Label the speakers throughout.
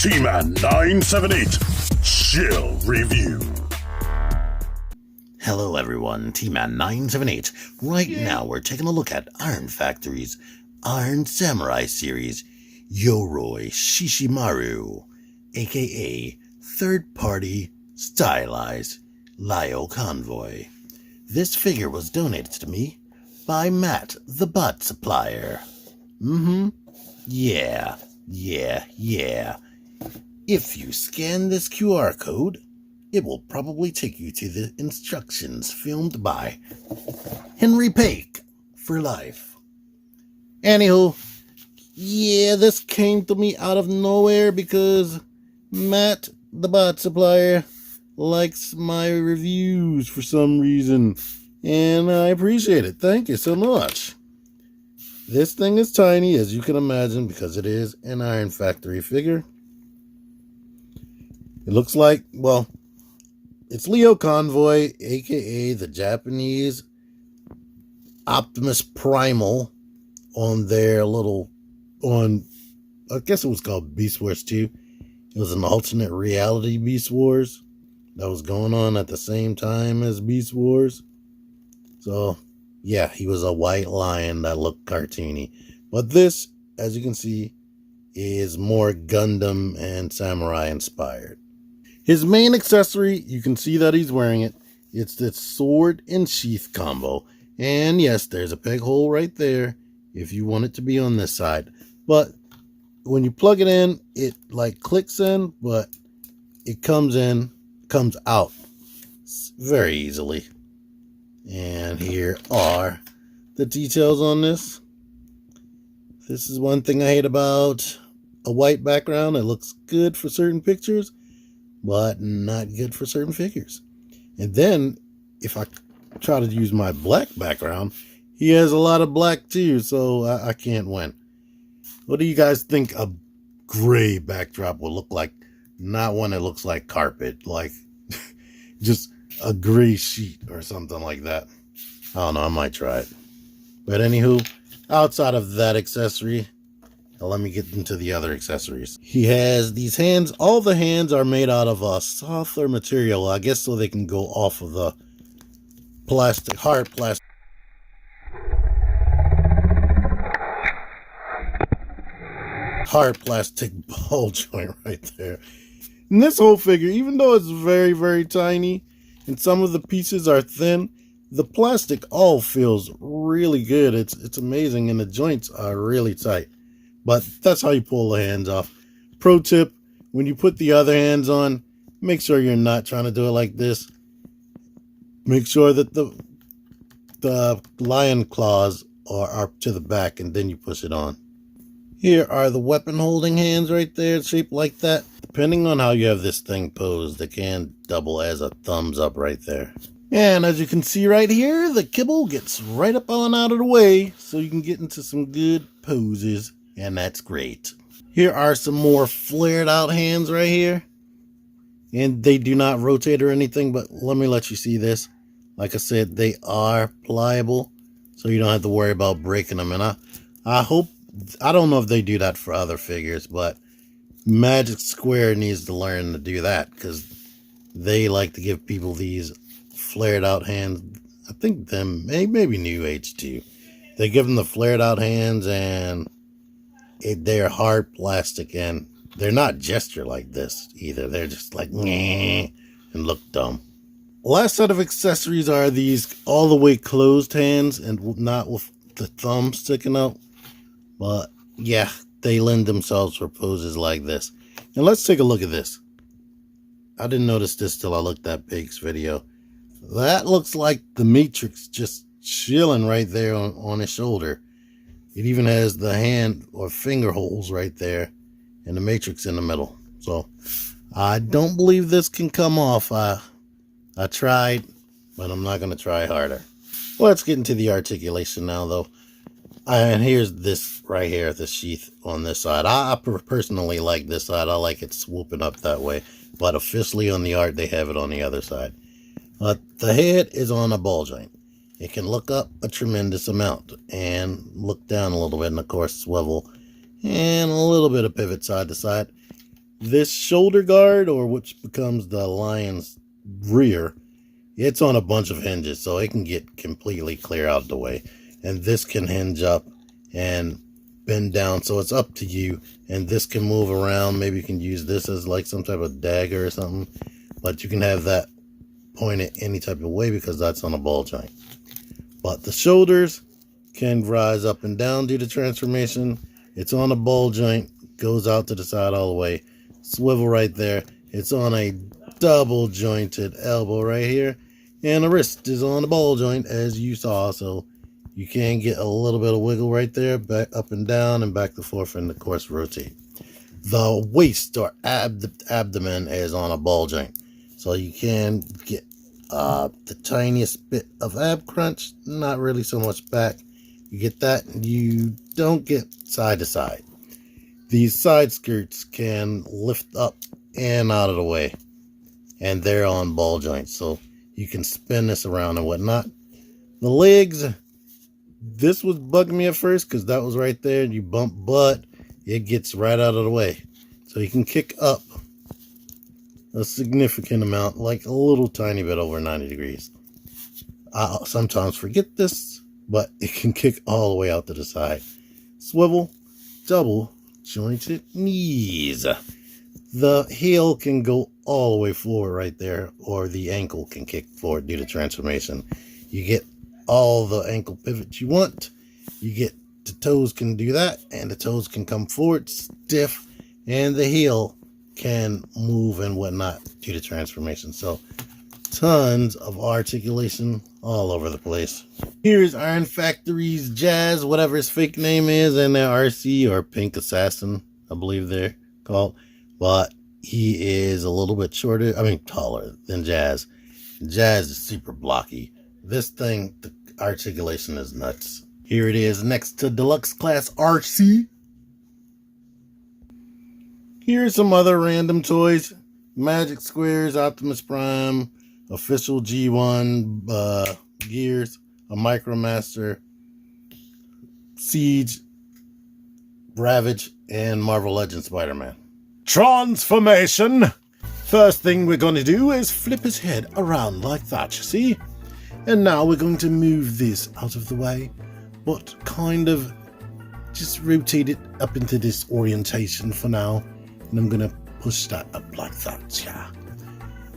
Speaker 1: T-Man 978 Chill Review.
Speaker 2: Hello everyone, T-Man 978. Right now we're taking a look at Iron Factory's Iron Samurai series, Yoroi Shishimaru, aka third-party stylized Lio Convoy. This figure was donated to me by Matt, the bot supplier. Yeah. If you scan this QR code, it will probably take you to the instructions filmed by Henry Pake for life. Anywho, yeah, this came to me out of nowhere because Matt, the bot supplier, likes my reviews for some reason, and I appreciate it. Thank you so much. This thing is tiny, as you can imagine, because it is an Iron Factory figure. It looks like, well, it's Lio Convoy, aka the Japanese Optimus Primal, on their I guess it was called Beast Wars 2. It was an alternate reality Beast Wars that was going on at the same time as Beast Wars. So, yeah, he was a white lion that looked cartoony. But this, as you can see, is more Gundam and Samurai inspired. His main accessory, you can see that he's wearing it. It's the sword and sheath combo. And yes, there's a peg hole right there if you want it to be on this side. But when you plug it in, it like clicks in, but it comes out very easily. And here are the details on this. This is one thing I hate about a white background. It looks good for certain pictures, but not good for certain figures. And then, if I try to use my black background, he has a lot of black too, so I can't win. What do you guys think a gray backdrop will look like? Not one that looks like carpet, like just a gray sheet or something like that. I don't know, I might try it. But anywho, outside of that accessory, let me get into the other accessories. He has these hands. All the hands are made out of a softer material, I guess, so they can go off of the plastic, hard plastic. Hard plastic ball joint right there. And this whole figure, even though it's very, very tiny, and some of the pieces are thin, the plastic all feels really good. It's amazing, and the joints are really tight. But that's how you pull the hands off. Pro tip, when you put the other hands on, make sure you're not trying to do it like this. Make sure that the lion claws are to the back, and then you push it on. Here are the weapon holding hands right there, shaped like that. Depending on how you have this thing posed, it can double as a thumbs up right there. And as you can see right here, the kibble gets right up on out of the way, so you can get into some good poses. And that's great. Here are some more flared out hands right here. And they do not rotate or anything, but let me let you see this. Like I said, they are pliable, so you don't have to worry about breaking them. And I don't know if they do that for other figures, but Magic Square needs to learn to do that, because they like to give people these flared out hands. I think them, maybe New Age too. They give them the flared out hands, and they're hard plastic, and they're not gesture like this either. They're just like, and look dumb. Last set of accessories are these all the way closed hands, and not with the thumb sticking out. But yeah, they lend themselves for poses like this. And let's take a look at this. I didn't notice this till I looked at Pake's video. That looks like the Matrix just chilling right there on his shoulder. It even has the hand or finger holes right there and the Matrix in the middle. So I don't believe this can come off. I tried, but I'm not going to try harder. Let's get into the articulation now, though. And here's this right here, the sheath on this side. I personally like this side. I like it swooping up that way. But officially on the art, they have it on the other side. The head is on a ball joint. It can look up a tremendous amount and look down a little bit, and of course swivel, and a little bit of pivot side to side. This shoulder guard, or which becomes the lion's rear, it's on a bunch of hinges, so it can get completely clear out of the way. And this can hinge up and bend down, so it's up to you. And this can move around. Maybe you can use this as like some type of dagger or something, but you can have that pointed any type of way because that's on a ball joint. But the shoulders can rise up and down due to transformation. It's on a ball joint, goes out to the side all the way. Swivel right there. It's on a double jointed elbow right here. And the wrist is on the ball joint, as you saw, so you can get a little bit of wiggle right there, back up and down and back and forth, and of course rotate. The waist or abdomen is on a ball joint, so you can get the tiniest bit of ab crunch, not really so much back. You get that, you don't get side to side. These side skirts can lift up and out of the way, and they're on ball joints, so you can spin this around and whatnot. The legs, this was bugging me at first because that was right there and you bump, but it gets right out of the way. So you can kick up a significant amount, like a little tiny bit over 90 degrees. I sometimes forget this, but it can kick all the way out to the side. Swivel, double jointed knees. The heel can go all the way forward right there, or the ankle can kick forward due to transformation. You get all the ankle pivots you want. You get the toes can do that, and the toes can come forward stiff, and the heel can move and whatnot due to transformation. So tons of articulation all over the place. Here's Iron Factory's Jazz, whatever his fake name is, and their RC or Pink Assassin, I believe they're called. But he is a little bit shorter, taller than Jazz. Jazz is super blocky. This thing, the articulation is nuts. Here it is next to Deluxe Class RC. Here's some other random toys. Magic Squares, Optimus Prime, official G1 gears, a Micromaster, Siege, Ravage, and Marvel Legends Spider-Man. Transformation! First thing we're going to do is flip his head around like that, you see? And now we're going to move this out of the way, but kind of just rotate it up into this orientation for now. And I'm going to push that up like that, yeah.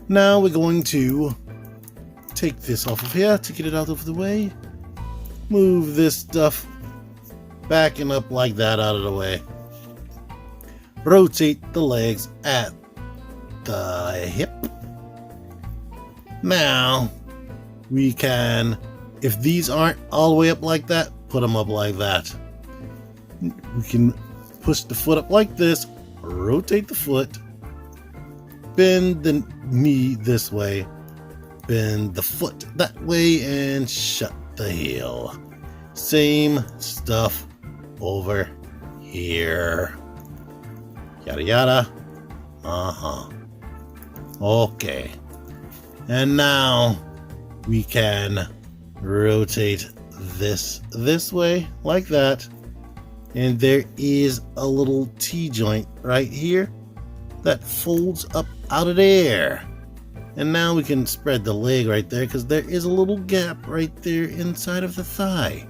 Speaker 2: Now we're going to take this off of here to get it out of the way. Move this stuff back and up like that out of the way. Rotate the legs at the hip. Now we can, if these aren't all the way up like that, put them up like that. We can push the foot up like this, rotate the foot, bend the knee this way, bend the foot that way, and shut the heel. Same stuff over here. Yada yada. Okay. And now we can rotate this way like that. And there is a little T-joint right here that folds up out of there. And now we can spread the leg right there because there is a little gap right there inside of the thigh.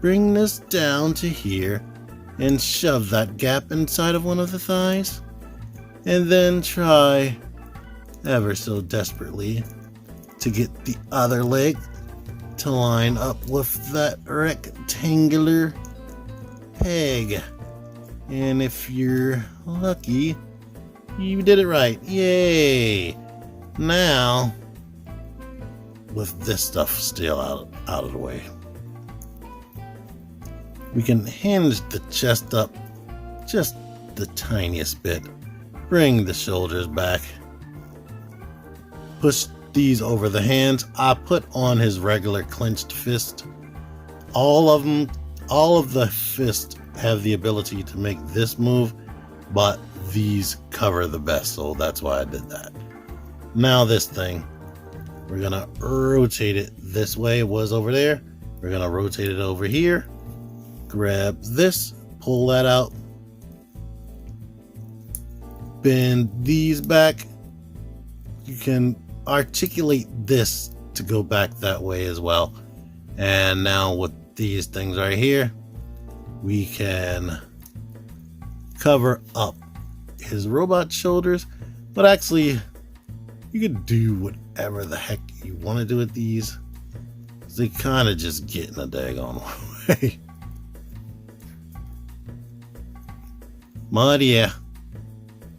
Speaker 2: Bring this down to here and shove that gap inside of one of the thighs. And then try ever so desperately to get the other leg to line up with that rectangular peg. And if you're lucky, you did it right. Yay! Now, with this stuff still out of the way, we can hinge the chest up just the tiniest bit. Bring the shoulders back. Push these over the hands. I put on his regular clenched fist. All of the fists have the ability to make this move, but these cover the best, so that's why I did that. Now this thing, we're gonna rotate it this way. It was over there. We're gonna rotate it over here. Grab this, pull that out, bend these back, you can articulate this to go back that way as well. And now with these things right here, we can cover up his robot shoulders, but actually you can do whatever the heck you want to do with these. They kind of just get in a daggone way. But yeah,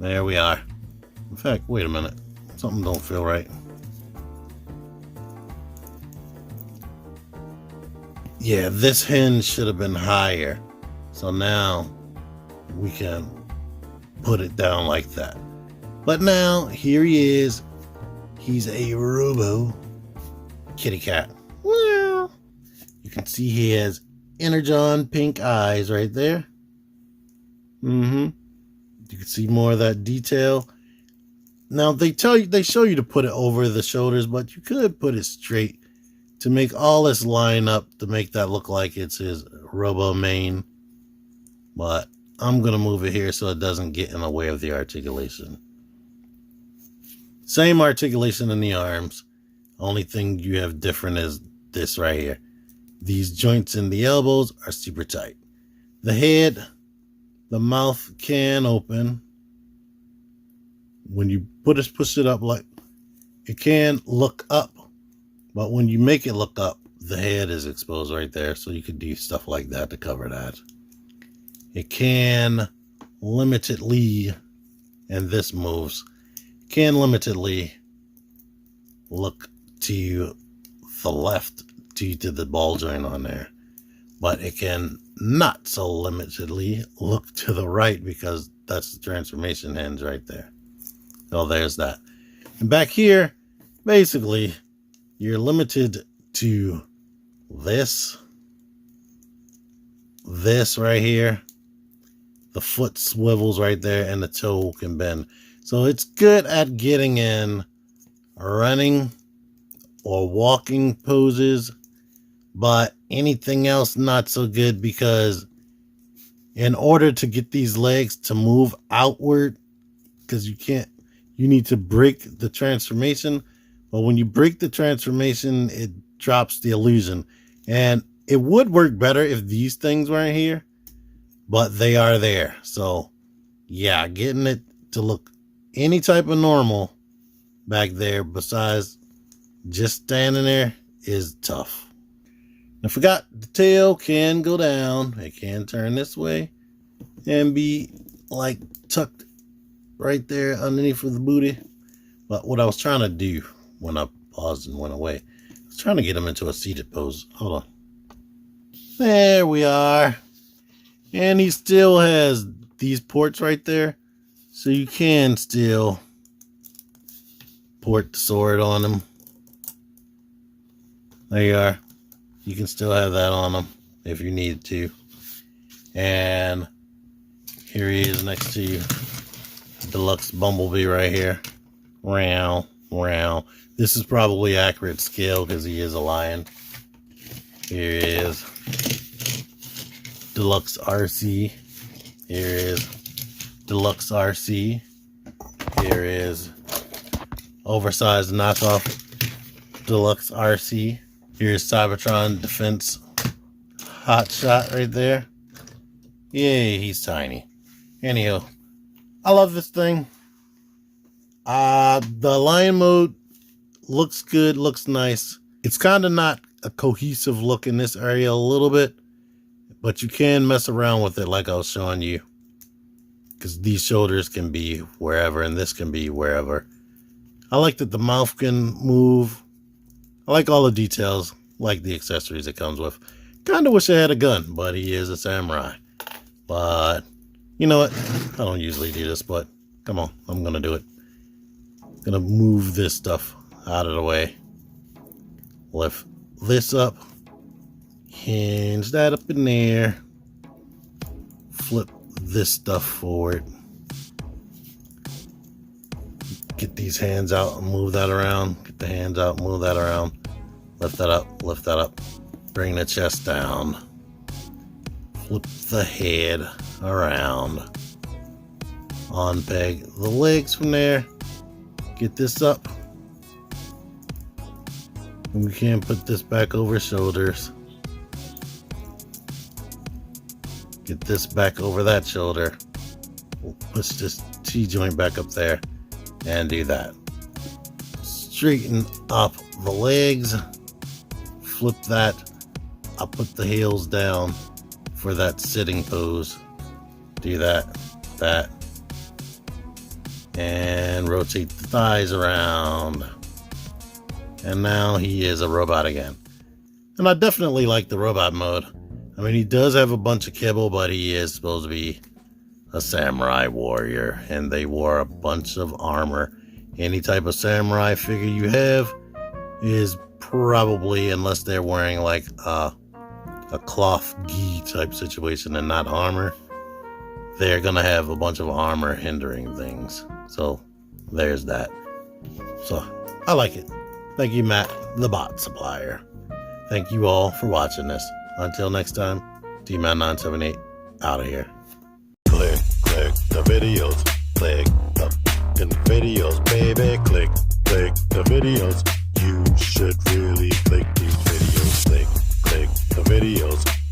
Speaker 2: there we are. In fact, wait a minute. Something don't feel right. Yeah, this hinge should have been higher. So now we can put it down like that. But now, here he is. He's a robo kitty cat. You can see he has Energon pink eyes right there. You can see more of that detail. Now they show you to put it over the shoulders, but you could put it straight to make all this line up to make that look like it's his robo mane. But I'm gonna move it here so it doesn't get in the way of the articulation. Same articulation in the arms. Only thing you have different is this right here. These joints in the elbows are super tight. The head, the mouth can open. When you push it up, like it can look up, but when you make it look up, the head is exposed right there. So you could do stuff like that to cover that. It can limitedly, and this moves, can limitedly look to the left due to the ball joint on there, but it can not so limitedly look to the right because that's the transformation hinge right there. So there's that. And back here, basically, you're limited to this right here. The foot swivels right there and the toe can bend. So it's good at getting in running or walking poses, but anything else not so good, because in order to get these legs to move outward, because you need to break the transformation. But when you break the transformation, it drops the illusion. And it would work better if these things weren't here, but they are there. So yeah, getting it to look any type of normal back there besides just standing there is tough. I forgot the tail can go down. It can turn this way and be like tucked right there underneath of the booty. But what I was trying to do when I paused and went away, I was trying to get him into a seated pose. Hold on. There we are. And he still has these ports right there. So you can still port the sword on him. There you are. You can still have that on him if you need to. And here he is next to you. Deluxe Bumblebee right here. Row, row. This is probably accurate scale because he is a lion. Here he is. Deluxe RC. Here is Deluxe RC. Here is oversized knockoff Deluxe RC. Here's Cybertron Defense Hot Shot right there. Yay, he's tiny. Anyhow, I love this thing. The lion mode looks good, looks nice. It's kind of not a cohesive look in this area a little bit, but you can mess around with it like I was showing you. Because these shoulders can be wherever and this can be wherever. I like that the mouth can move. I like all the details, like the accessories it comes with. Kind of wish I had a gun, but he is a samurai. But, you know what? I don't usually do this, but come on, I'm going to do it. I'm going to move this stuff out of the way. Lift this up. Hinge that up in there. Flip this stuff forward. Get these hands out and move that around. Get the hands out, move that around. Lift that up, lift that up. Bring the chest down. Flip the head around. On peg the legs from there. Get this up. And we can put this back over shoulders. Get this back over that shoulder. We'll push this T-joint back up there and do that. Straighten up the legs. Flip that. I'll put the heels down for that sitting pose. Do that, that. And rotate the thighs around. And now he is a robot again. And I definitely like the robot mode. I mean, he does have a bunch of kibble, but he is supposed to be a samurai warrior. And they wore a bunch of armor. Any type of samurai figure you have is probably, unless they're wearing like a cloth gi type situation and not armor, they're gonna have a bunch of armor hindering things. So there's that. So I like it. Thank you, Matt, the bot supplier. Thank you all for watching this. Until next time, T-Man978 out of here. Click the videos. Click the videos, baby. Click the videos. You should really click these videos. Click the videos.